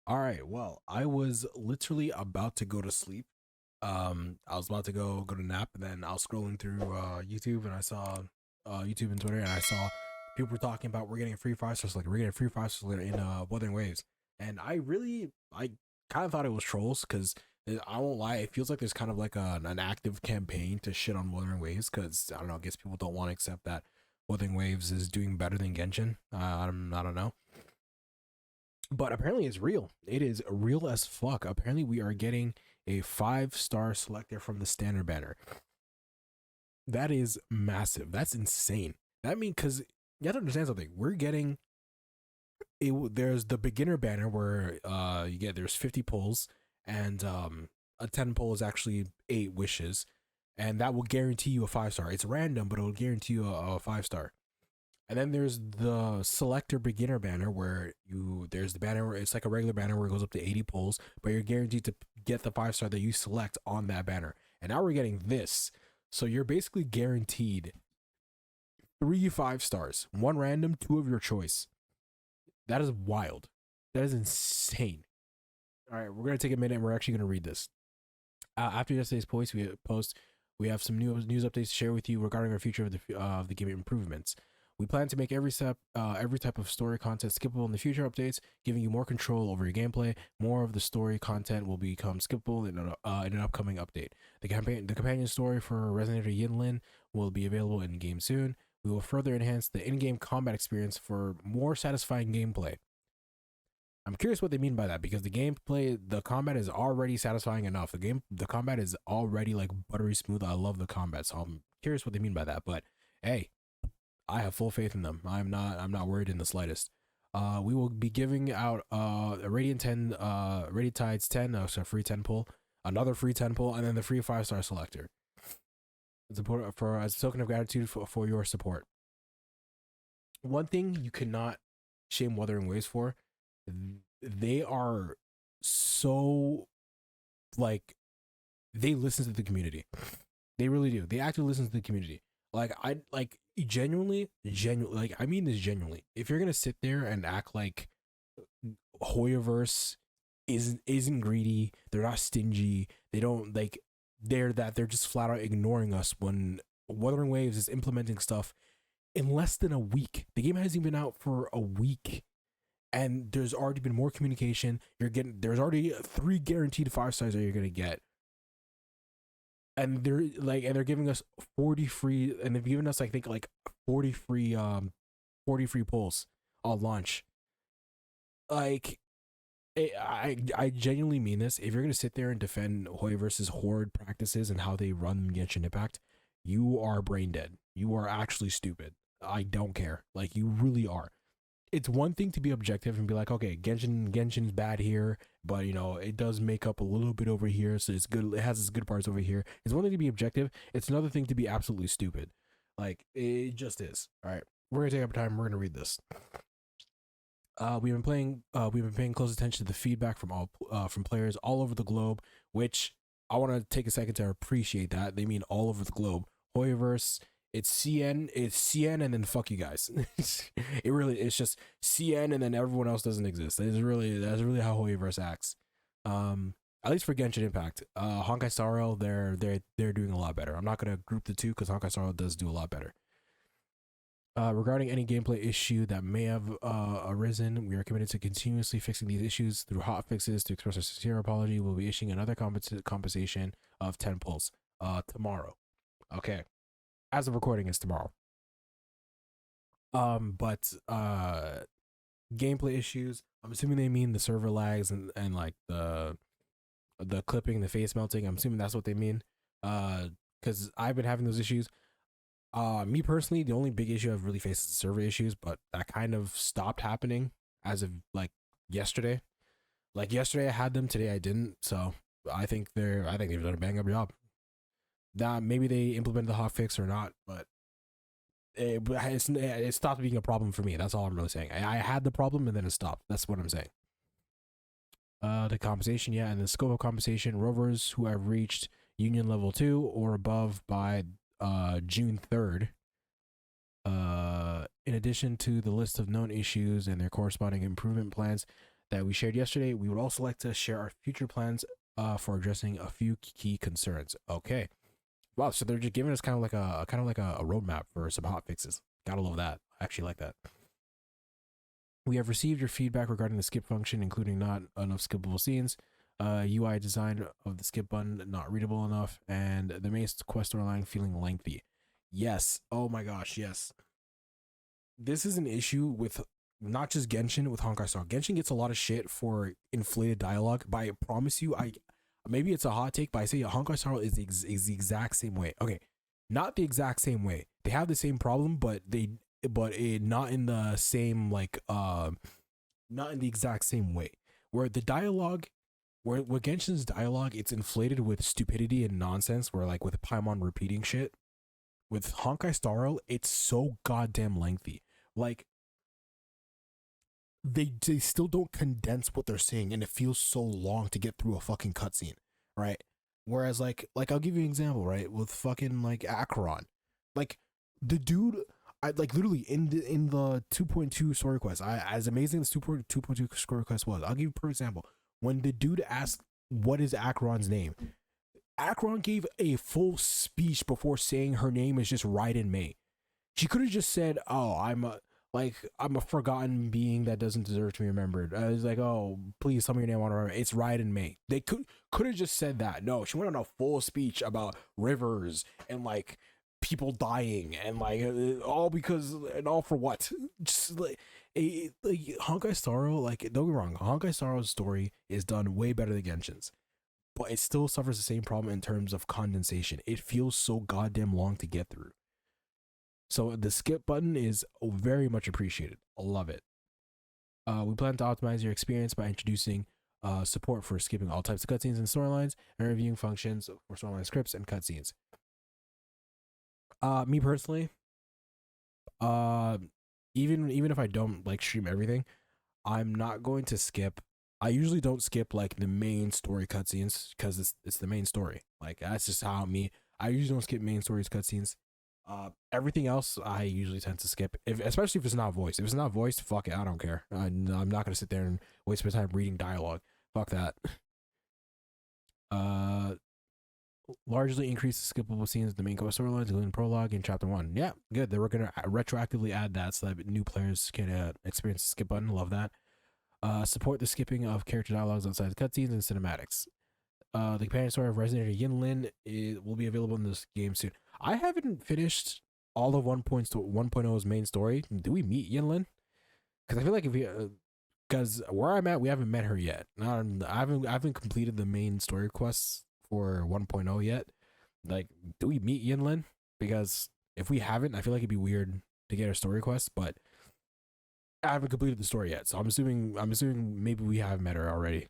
All right. Well, I was literally about to go to sleep. I was about to go to nap, and then I was scrolling through YouTube, and I saw YouTube and Twitter, and I saw people were talking about we're getting a free 5 star Selector, we're getting a free 5 star Selector in Wuthering Waves, and I kind of thought it was trolls because I won't lie, it feels like there's kind of like an active campaign to shit on Wuthering Waves because I don't know, I guess people don't want to accept that Wuthering Waves is doing better than Genshin. I don't know, but apparently it's real. It is real as fuck. Apparently we are getting a 5 star Selector from the standard banner. That is massive. That's insane. That means because you have to understand something. We're getting it. There's the beginner banner where you get there's 50 pulls and a 10 pull is actually 8 wishes, and that will guarantee you a 5 star. It's random, but it will guarantee you a 5 star. And then there's the selector beginner banner where there's the banner where it's like a regular banner where it goes up to 80 pulls, but you're guaranteed to get the 5 star that you select on that banner. And now we're getting this. So you're basically guaranteed 3 5 stars, one random, two of your choice. That is wild. That is insane. All right, we're gonna take a minute and we're actually gonna read this. After yesterday's post, we have some news updates to share with you regarding our future of the game improvements. We plan to make every type of story content skippable in the future updates, giving you more control over your gameplay. More of the story content will become skippable in an upcoming update. The companion story for Resident Evil Yinlin will be available in game soon. We will further enhance the in-game combat experience for more satisfying gameplay. I'm curious what they mean by that because the combat is already satisfying enough. The combat is already like buttery smooth. I love the combat, so I'm curious what they mean by that. But hey, I have full faith in them. I'm not worried in the slightest. We will be giving out a Radiant 10, Radiant Tides 10, so a free 10 pull, another free 10 pull, and then the free 5 star Selector. It's important for as a token of gratitude for your support. One thing you cannot shame Wuthering Waves for, they are so like they listen to the community. They really do. They actually listen to the community. Like I like genuinely, like I mean this genuinely. If you're gonna sit there and act like Hoyoverse isn't greedy, they're not stingy, they don't like they're just flat out ignoring us when Wuthering Waves is implementing stuff in less than a week. The game hasn't even been out for a week, and there's already been more communication. There's already 3 guaranteed 5 stars that you're gonna get, and they're giving us 40 free, and they've given us I think like 40 free 40 free pulls on launch. Like I genuinely mean this. If you're gonna sit there and defend Hoyoverse's horde practices and how they run Genshin Impact, you are brain dead. You are actually stupid. I don't care. Like you really are. It's one thing to be objective and be like, okay, Genshin's bad here, but you know it does make up a little bit over here, so it's good. It has its good parts over here. It's one thing to be objective. It's another thing to be absolutely stupid. Like it just is. All right, we're gonna take up time. We're gonna read this. We've been paying close attention to the feedback from players all over the globe, which I want to take a second to appreciate that. They mean all over the globe. Hoyoverse, it's CN, and then fuck you guys. It's just CN, and then everyone else doesn't exist. That's really how Hoyoverse acts. At least for Genshin Impact, Honkai Star Rail, they're doing a lot better. I'm not gonna group the two because Honkai Star Rail does do a lot better. Regarding any gameplay issue that may have arisen, we are committed to continuously fixing these issues through hot fixes. To express our sincere apology, we'll be issuing another compensation of 10 pulls tomorrow. Okay, as of recording, it's tomorrow. But gameplay issues, I'm assuming they mean the server lags and like the clipping, the face melting. I'm assuming that's what they mean. Because I've been having those issues. Me personally, the only big issue I've really faced is server issues, but that kind of stopped happening as of like yesterday. Like yesterday I had them, today I didn't. So I think they've done a bang up job. That maybe they implemented the hotfix or not, but it stopped being a problem for me. That's all I'm really saying. I had the problem and then it stopped. That's what I'm saying. The compensation, yeah, and the scope of compensation, rovers who have reached Union level 2 or above by June 3rd. In addition to the list of known issues and their corresponding improvement plans, that we shared yesterday, we would also like to share our future plans for addressing a few key concerns. Okay. Wow, so they're just giving us kind of like a roadmap for some hot fixes. Gotta love that. I actually like that. We have received your feedback regarding the skip function, including not enough skippable scenes, UI design of the skip button not readable enough, and the main quest storyline feeling lengthy. Yes. Oh my gosh, yes. This is an issue with not just Genshin, with Honkai Star. Genshin gets a lot of shit for inflated dialogue, but I promise you, I maybe it's a hot take, but I say Honkai Star is the exact same way. Okay, not the exact same way. They have the same problem, but not in the same not in the exact same way. Where the dialogue, where with Genshin's dialogue, it's inflated with stupidity and nonsense. Where like with Paimon repeating shit. With Honkai Star Rail, it's so goddamn lengthy. Like they still don't condense what they're saying, and it feels so long to get through a fucking cutscene, right? Whereas like I'll give you an example, right? With fucking like Acheron, like the dude, I like literally in the 2.2 story quest, I as amazing as 2.2 story quest was, I'll give you a perfect example. When the dude asked what is Acheron's name, Acheron gave a full speech before saying her name is just Raiden May. She could have just said, "Oh, I'm a forgotten being that doesn't deserve to be remembered." I was like, "Oh, please tell me your name. I want to remember. It's Raiden May." They could have just said that. No, she went on a full speech about rivers and like people dying and like all because and all for what? Just like Honkai Star Rail, like don't get me wrong, Honkai Star Rail's story is done way better than Genshin's, but it still suffers the same problem in terms of condensation. It feels so goddamn long to get through. So the skip button is very much appreciated. I love it. We plan to optimize your experience by introducing support for skipping all types of cutscenes and storylines and reviewing functions for storyline scripts and cutscenes. Me personally, uh, even if I don't like stream everything, I'm not going to skip. I usually don't skip like the main story cutscenes because it's the main story. Like that's just how me. I usually don't skip main stories cutscenes. Everything else I usually tend to skip, especially if it's not voiced. If it's not voiced, fuck it, I don't care. I'm not gonna sit there and waste my time reading dialogue. Fuck that. Uh, Largely increase the skippable scenes in the main quest storylines, including prologue in chapter 1. Yeah, good. They were gonna retroactively add that so that new players can experience the skip button. Love that. Support the skipping of character dialogues outside the cutscenes and cinematics. The companion story of Resident Evil Yinlin will be available in this game soon. I haven't finished all of 1.0's main story. Do we meet Yinlin? Because I feel like if we, because where I'm at, we haven't met her yet. I haven't completed the main story quests for 1.0 yet. Like, do we meet Yinlin? Because if we haven't, I feel like it'd be weird to get a story quest, but I haven't completed the story yet, so I'm assuming maybe we have met her already.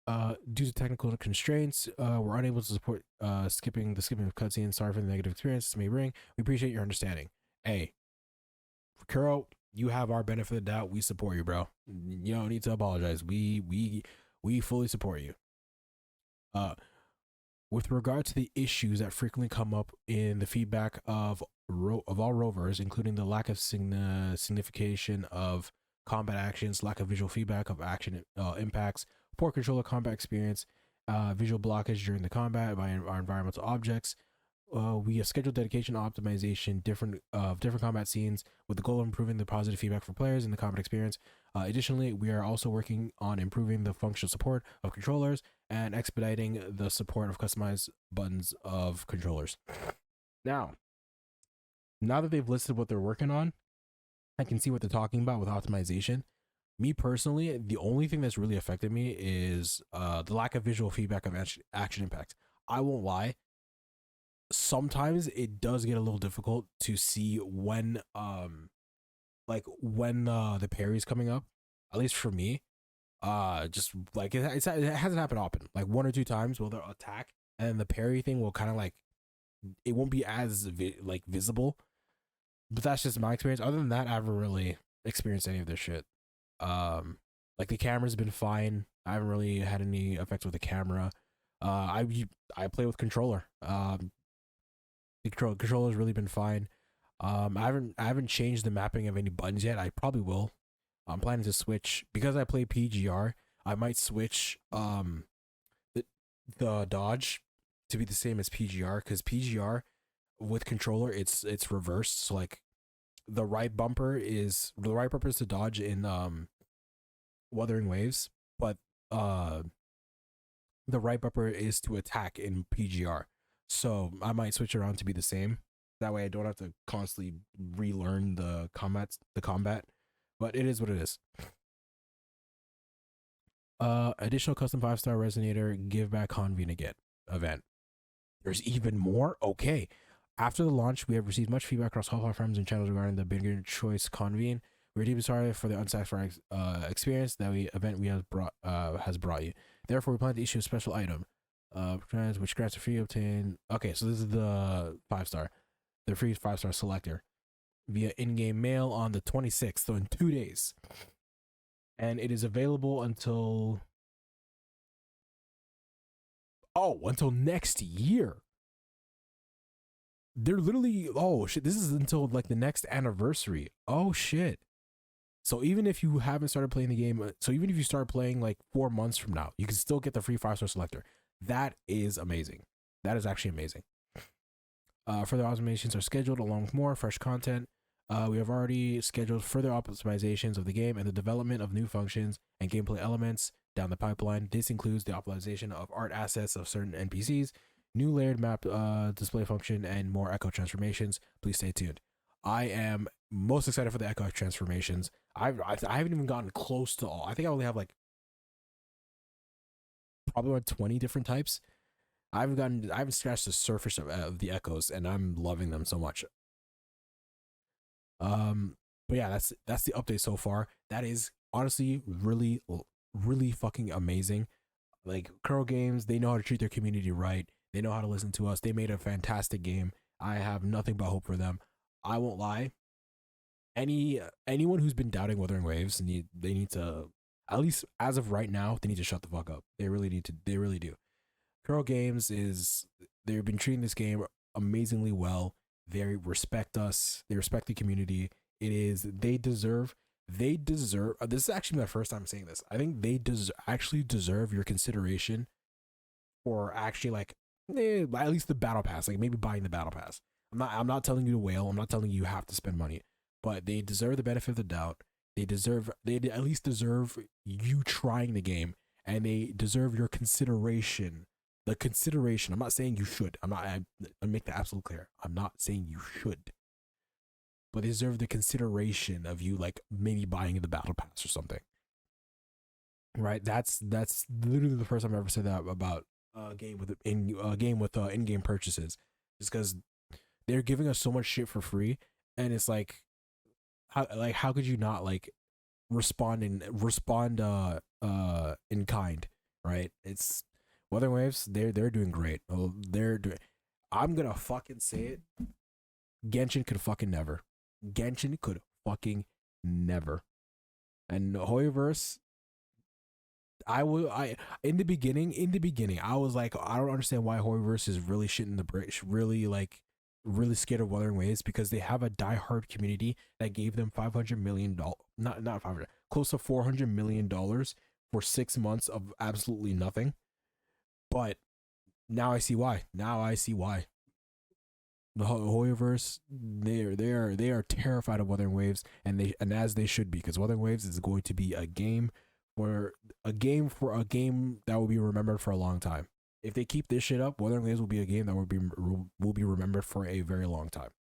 Due to technical constraints, we're unable to support skipping of cutscenes. Sorry for the negative experience this may bring. We appreciate your understanding. Hey, Kuro, you have our benefit of the doubt. We support you, bro. You don't need to apologize. We fully support you. Uh, with regard to the issues that frequently come up in the feedback of all rovers, including the lack of signification of combat actions, lack of visual feedback of action impacts, poor controller combat experience, visual blockage during the combat by our environmental objects. We have scheduled dedication optimization different combat scenes with the goal of improving the positive feedback for players in the combat experience. Additionally, we are also working on improving the functional support of controllers and expediting the support of customized buttons of controllers. Now that they've listed what they're working on, I can see what they're talking about with optimization. Me personally, the only thing that's really affected me is the lack of visual feedback of action impact. I won't lie. Sometimes it does get a little difficult to see when the parry's coming up, at least for me. Just like it hasn't happened often, like one or two times will they'll attack and the parry thing will kind of like it won't be as visible, but that's just my experience. Other than that, I haven't really experienced any of this shit. Like the camera's been fine. I haven't really had any effects with the camera. I play with controller. The controller's really been fine. I haven't changed the mapping of any buttons yet. I probably will. I'm planning to switch because I play PGR. I might switch the, the dodge to be the same as PGR, because PGR with controller it's reversed. So like the right bumper is to dodge in Wuthering Waves, but uh the right bumper is to attack in PGR. So I might switch around to be the same. That way I don't have to constantly relearn the combat. But it is what it is. Additional custom 5-star resonator give back convene again event. There's even more? Okay. After the launch, we have received much feedback across all platforms and channels regarding the beginner choice convene. We're deeply sorry for the unsatisfying experience that we have brought has brought you. Therefore, we plan to issue a special item, which grants a free obtain. Okay, so this is the 5-star, the free 5-star selector via in-game mail on the 26th, so in 2 days, and it is available until until next year. They're literally, oh shit, this is until like the next anniversary. Oh shit. So even if you haven't started playing the game, so even if you start playing like 4 months from now, you can still get the free 5-star selector. That is amazing. That is actually amazing. Further optimizations are scheduled along with more fresh content. We have already scheduled further optimizations of the game and the development of new functions and gameplay elements down the pipeline. This includes the optimization of art assets of certain NPCs, new layered map display function, and more echo transformations. Please stay tuned. I am most excited for the echo transformations. I haven't even gotten close to all. I think I only have like probably around 20 different types. I haven't scratched the surface of the echoes, and I'm loving them so much. But yeah, that's the update so far. That is honestly really, really fucking amazing. Like Curl Games, they know how to treat their community right. They know how to listen to us. They made a fantastic game. I have nothing but hope for them. I won't lie. Anyone who's been doubting Wuthering Waves, they need to, at least as of right now, they need to shut the fuck up. They really need to. They really do. Curl Games they've been treating this game amazingly well. They respect us. They respect the community. They deserve. This is actually my first time saying this. I think they actually deserve your consideration for actually like at least the battle pass, like maybe buying the battle pass. I'm not telling you to whale. I'm not telling you have to spend money, but they deserve the benefit of the doubt. They at least deserve you trying the game, and they deserve your consideration. The consideration. I'm not saying you should. I make that absolutely clear. I'm not saying you should, but they deserve the consideration of you like maybe buying the battle pass or something. Right? That's literally the first time I've ever said that about a game with in-game purchases. Just because they're giving us so much shit for free, and it's like how could you not like respond in kind, right? It's Wuthering Waves, they're doing great. I'm gonna fucking say it. Genshin could fucking never. Genshin could fucking never. And Hoyoverse, in the beginning, I was like, I don't understand why Hoyoverse is really shit in the bridge, really scared of Wuthering Waves, because they have a diehard community that gave them $500 million, not 500, close to $400 million for 6 months of absolutely nothing. But now I see why. The Hoyoverse, they are terrified of Wuthering Waves, and as they should be, because Wuthering Waves is going to be a game that will be remembered for a long time. If they keep this shit up, Wuthering Waves will be a game that will be remembered for a very long time.